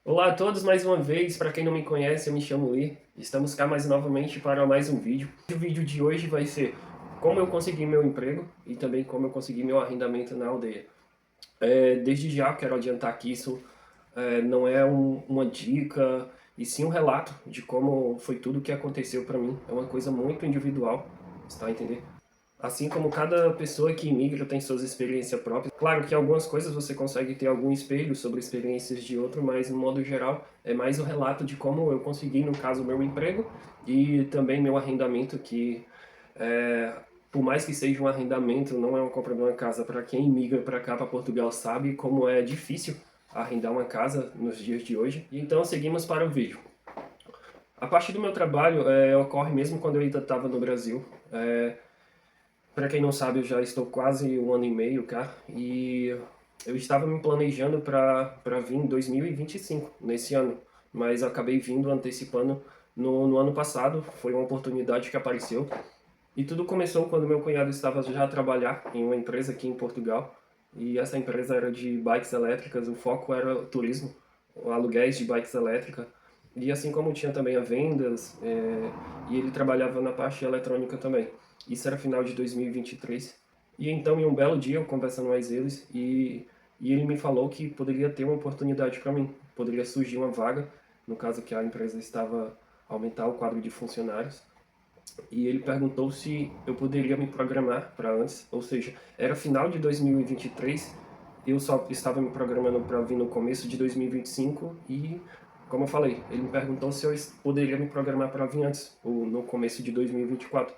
Olá a todos mais uma vez, para quem não me conhece, eu me chamo Lee. Estamos cá mais novamente para mais um vídeo. O vídeo de hoje vai ser como eu consegui meu emprego e também como eu consegui meu arrendamento na aldeia. Desde já quero adiantar que isso não é uma dica e sim um relato de como foi tudo o que aconteceu para mim. É uma coisa muito individual, você tá entendendo? Assim como cada pessoa que imigra tem suas experiências próprias. Claro que algumas coisas você consegue ter algum espelho sobre experiências de outro, mas no modo geral é mais o relato de como eu consegui, no caso, meu emprego e também meu arrendamento, que é, por mais que seja um arrendamento, não é uma compra de uma casa. Para quem imigra para cá, para Portugal, sabe como é difícil arrendar uma casa nos dias de hoje. E então seguimos para o vídeo. A parte do meu trabalho ocorre mesmo quando eu ainda estava no Brasil. Para quem não sabe, eu já estou quase um ano e meio cá e eu estava me planejando para vir em 2025, nesse ano, mas eu acabei vindo antecipando no ano passado. Foi uma oportunidade que apareceu e tudo começou quando meu cunhado estava já a trabalhar em uma empresa aqui em Portugal, e essa empresa era de bikes elétricas. O foco era o turismo, aluguéis de bikes elétricas, e assim como tinha também a vendas, e ele trabalhava na parte eletrônica também. Isso era final de 2023. E então, em um belo dia, eu conversando mais eles, e ele me falou que poderia ter uma oportunidade para mim, poderia surgir uma vaga, no caso que a empresa estava a aumentar o quadro de funcionários, e ele perguntou se eu poderia me programar para antes, ou seja, era final de 2023, eu só estava me programando para vir no começo de 2025 e, como eu falei, ele me perguntou se eu poderia me programar para vir antes, ou no começo de 2024.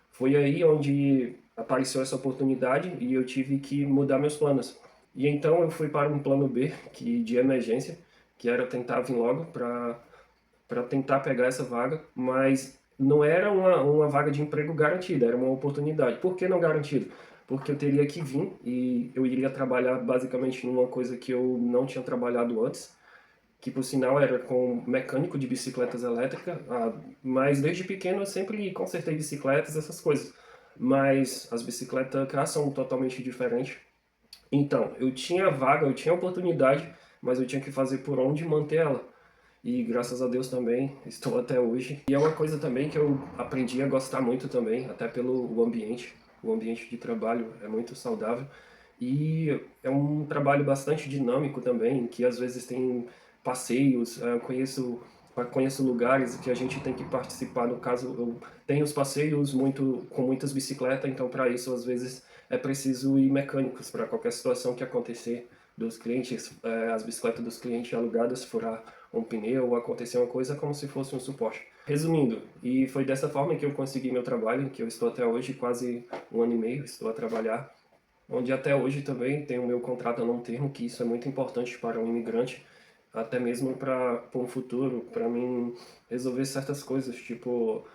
Foi aí onde apareceu essa oportunidade e eu tive que mudar meus planos. E então eu fui para um plano B, que de emergência, que era tentar vir logo para tentar pegar essa vaga, mas não era uma vaga de emprego garantida, era uma oportunidade. Por que não garantido? Porque eu teria que vir e eu iria trabalhar basicamente numa coisa que eu não tinha trabalhado antes, que por sinal era com mecânico de bicicletas elétricas, mas desde pequeno eu sempre consertei bicicletas, essas coisas. Mas as bicicletas cá são totalmente diferentes. Então, eu tinha vaga, eu tinha oportunidade, mas eu tinha que fazer por onde manter ela. E graças a Deus também estou até hoje. E é uma coisa também que eu aprendi a gostar muito também, até pelo ambiente. O ambiente de trabalho é muito saudável. E é um trabalho bastante dinâmico também, que às vezes tem passeios. Conheço lugares que a gente tem que participar. No caso, eu tenho os passeios com muitas bicicletas, então para isso às vezes é preciso ir mecânicos para qualquer situação que acontecer dos clientes, as bicicletas dos clientes alugadas furar um pneu ou acontecer uma coisa, como se fosse um suporte. Resumindo, e foi dessa forma que eu consegui meu trabalho, que eu estou até hoje, quase um ano e meio, estou a trabalhar, onde até hoje também tenho o meu contrato a não termo, que isso é muito importante para um imigrante, até mesmo para um futuro, para mim resolver certas coisas, tipo,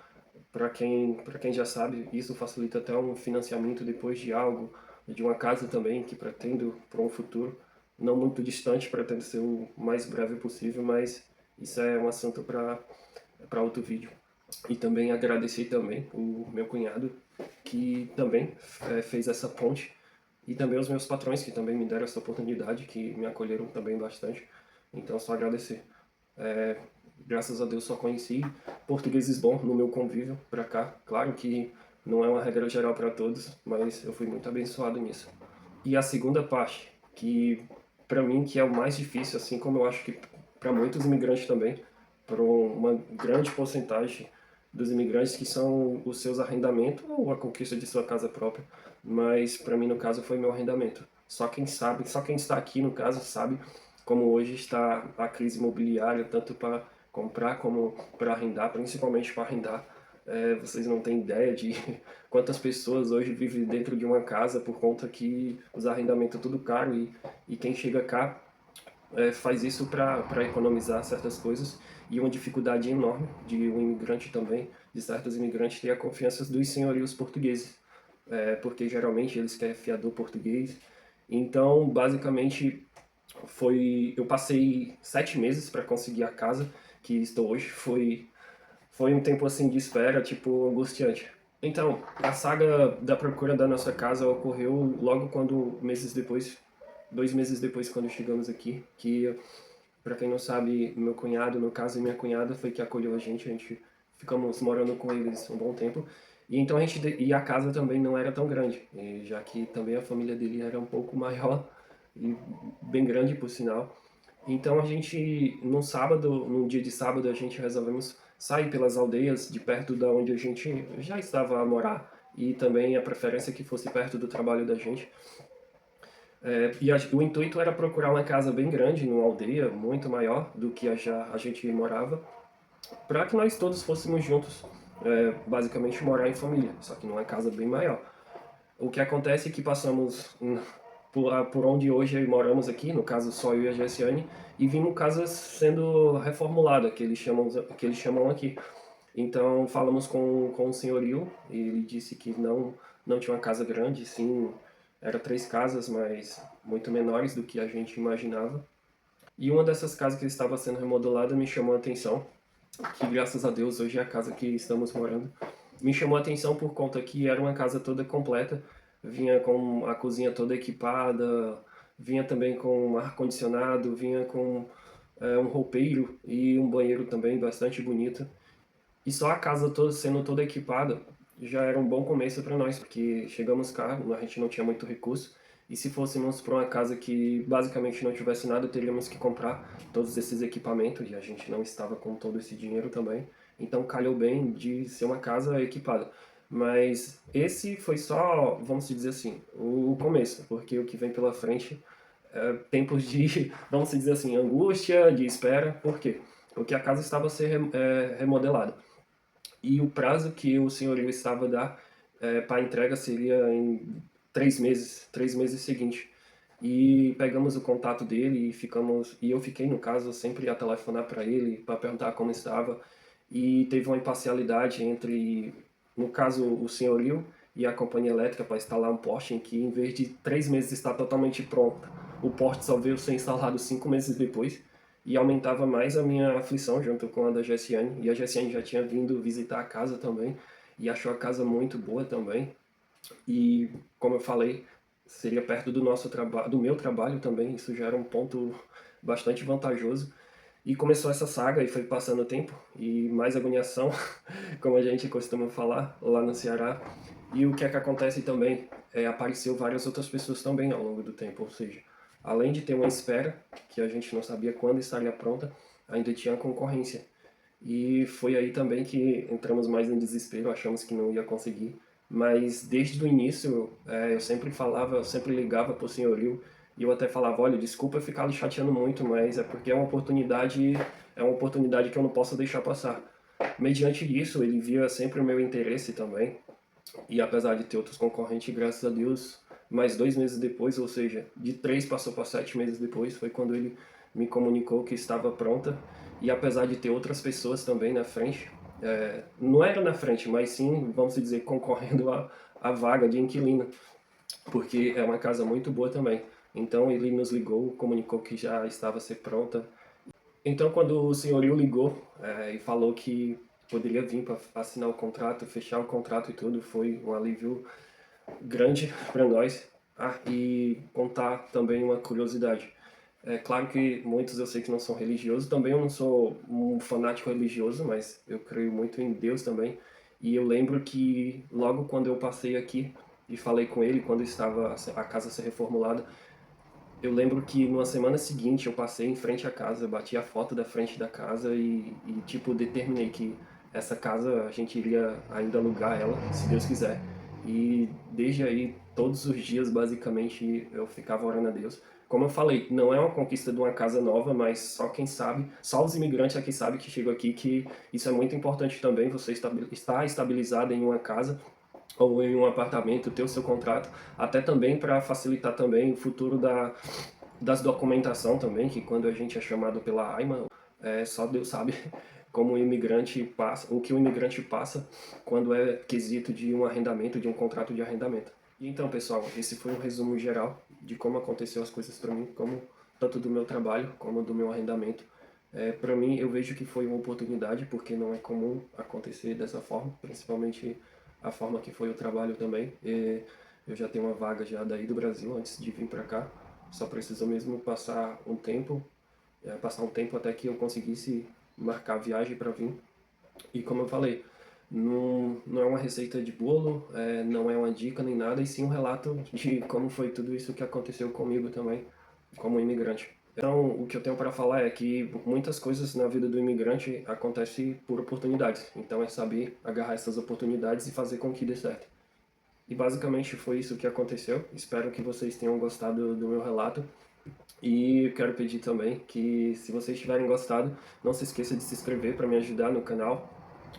para quem já sabe, isso facilita até um financiamento depois de algo, de uma casa também, que pretendo para um futuro não muito distante, pretendo ser o mais breve possível, mas isso é um assunto para outro vídeo. E também agradecer também o meu cunhado, que também fez essa ponte, e também os meus patrões, que também me deram essa oportunidade, que me acolheram também bastante. Então, só agradecer. É, Graças a Deus só conheci portugueses bons no meu convívio para cá. Claro que não é uma regra geral para todos, mas eu fui muito abençoado nisso. E a segunda parte, que para mim que é o mais difícil, assim como eu acho que para muitos imigrantes também, para uma grande porcentagem dos imigrantes, que são os seus arrendamentos ou a conquista de sua casa própria, mas para mim no caso foi meu arrendamento. Só quem sabe, só quem está aqui no caso sabe como hoje está a crise imobiliária, tanto para comprar como para arrendar, principalmente para arrendar. Vocês não têm ideia de quantas pessoas hoje vivem dentro de uma casa por conta que os arrendamentos é tudo caro, e quem chega cá faz isso para economizar certas coisas, e uma dificuldade enorme de um imigrante também, de certos imigrantes, ter a confiança dos senhorios portugueses, porque geralmente eles querem fiador português. Então, basicamente, eu passei 7 meses para conseguir a casa que estou hoje. Foi um tempo assim de espera, tipo, angustiante. Então, a saga da procura da nossa casa ocorreu logo quando, meses depois, 2 meses depois, quando chegamos aqui, que Para quem não sabe, meu cunhado, no caso minha cunhada, foi que acolheu a gente ficamos morando com eles um bom tempo. E então e a casa também não era tão grande, e já que também a família dele era um pouco maior e bem grande por sinal. Então a gente, num dia de sábado, a gente resolvemos sair pelas aldeias de perto da onde a gente já estava a morar e também a preferência que fosse perto do trabalho da gente. O intuito era procurar uma casa bem grande, numa aldeia muito maior do que a gente morava, para que nós todos fôssemos juntos, basicamente morar em família, só que numa casa bem maior. O que acontece é que passamos por onde hoje moramos aqui, no caso só eu e a Gessiane, e vimos casas sendo reformuladas, que eles chamam aqui. Então falamos com o senhorio e ele disse que não tinha uma casa grande, sim, era 3 casas, mas muito menores do que a gente imaginava. E uma dessas casas que estava sendo remodelada me chamou a atenção, que graças a Deus hoje é a casa que estamos morando. Me chamou a atenção por conta que era uma casa toda completa, vinha com a cozinha toda equipada, vinha também com ar-condicionado, vinha com um roupeiro e um banheiro também bastante bonito. E só a casa toda sendo toda equipada já era um bom começo para nós, porque chegamos cá, a gente não tinha muito recurso, e se fôssemos para uma casa que basicamente não tivesse nada, teríamos que comprar todos esses equipamentos, e a gente não estava com todo esse dinheiro também. Então calhou bem de ser uma casa equipada. Mas esse foi só, vamos dizer assim, o começo, porque o que vem pela frente é tempos de, vamos dizer assim, angústia, de espera. Por quê? Porque a casa estava a ser remodelada. E o prazo que o senhorio estava a dar para a entrega seria em 3 meses seguintes. E pegamos o contato dele e eu fiquei, no caso, sempre a telefonar para ele, para perguntar como estava. E teve uma imparcialidade entre, no caso, o senhorio e a companhia elétrica para instalar um poste em que, em vez de 3 meses estar totalmente pronto, o poste só veio ser instalado 5 meses depois e aumentava mais a minha aflição junto com a da Gessiane. E a Gessiane já tinha vindo visitar a casa também e achou a casa muito boa também. E como eu falei, seria perto do nosso trabalho, do meu trabalho também, isso já era um ponto bastante vantajoso. E começou essa saga e foi passando o tempo e mais agoniação, como a gente costuma falar lá no Ceará. E o que é que acontece também? Apareceu várias outras pessoas também ao longo do tempo, ou seja, além de ter uma espera, que a gente não sabia quando estaria pronta, ainda tinha concorrência. E foi aí também que entramos mais em desespero, achamos que não ia conseguir. Mas desde o início, eu sempre falava, eu sempre ligava para o senhorio e eu até falava, olha, desculpa ficar lhe chateando muito, mas é porque é uma oportunidade que eu não posso deixar passar. Mediante isso, ele via sempre o meu interesse também. E apesar de ter outros concorrentes, graças a Deus, mais 2 meses depois, ou seja, de 3 passou para 7 meses depois, foi quando ele me comunicou que estava pronta. E apesar de ter outras pessoas também na frente, não era na frente, mas sim, vamos dizer, concorrendo à vaga de inquilino, porque é uma casa muito boa também. Então ele nos ligou, comunicou que já estava a ser pronta. Então quando o senhorio ligou e falou que poderia vir para assinar o contrato, fechar o contrato e tudo, foi um alívio grande para nós. E contar também uma curiosidade. É claro que muitos eu sei que não são religiosos, também eu não sou um fanático religioso, mas eu creio muito em Deus também. E eu lembro que logo quando eu passei aqui e falei com ele, quando estava a casa a ser reformulada, eu lembro que numa semana seguinte eu passei em frente à casa, bati a foto da frente da casa tipo, determinei que essa casa a gente iria ainda alugar ela, se Deus quiser. E desde aí, todos os dias, basicamente, eu ficava orando a Deus. Como eu falei, não é uma conquista de uma casa nova, mas só quem sabe, só os imigrantes aqui sabem que chegam aqui, que isso é muito importante também, você estar estabilizado em uma casa ou em um apartamento, ter o seu contrato, até também para facilitar também o futuro das documentação também, que quando a gente é chamado pela AIMA, só Deus sabe como o imigrante passa, o que o imigrante passa quando é quesito de um arrendamento, de um contrato de arrendamento. E então, pessoal, esse foi um resumo geral de como aconteceu as coisas para mim, como tanto do meu trabalho como do meu arrendamento. Para mim, eu vejo que foi uma oportunidade, porque não é comum acontecer dessa forma, principalmente a forma que foi o trabalho também. Eu já tenho uma vaga já daí do Brasil antes de vir para cá, só preciso mesmo passar um tempo passar um tempo até que eu conseguisse marcar a viagem para vir. E como eu falei, não é uma receita de bolo, não é uma dica nem nada, e sim um relato de como foi tudo isso que aconteceu comigo também, como imigrante. Então, o que eu tenho para falar é que muitas coisas na vida do imigrante acontecem por oportunidades. Então, é saber agarrar essas oportunidades e fazer com que dê certo. E basicamente foi isso que aconteceu. Espero que vocês tenham gostado do meu relato. E eu quero pedir também que, se vocês tiverem gostado, não se esqueça de se inscrever para me ajudar no canal.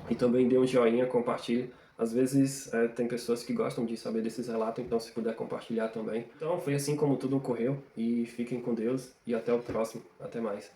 E também dê um joinha, compartilhe. Às vezes tem pessoas que gostam de saber desses relatos, então se puder compartilhar também. Então foi assim como tudo ocorreu. E fiquem com Deus e até o próximo. Até mais.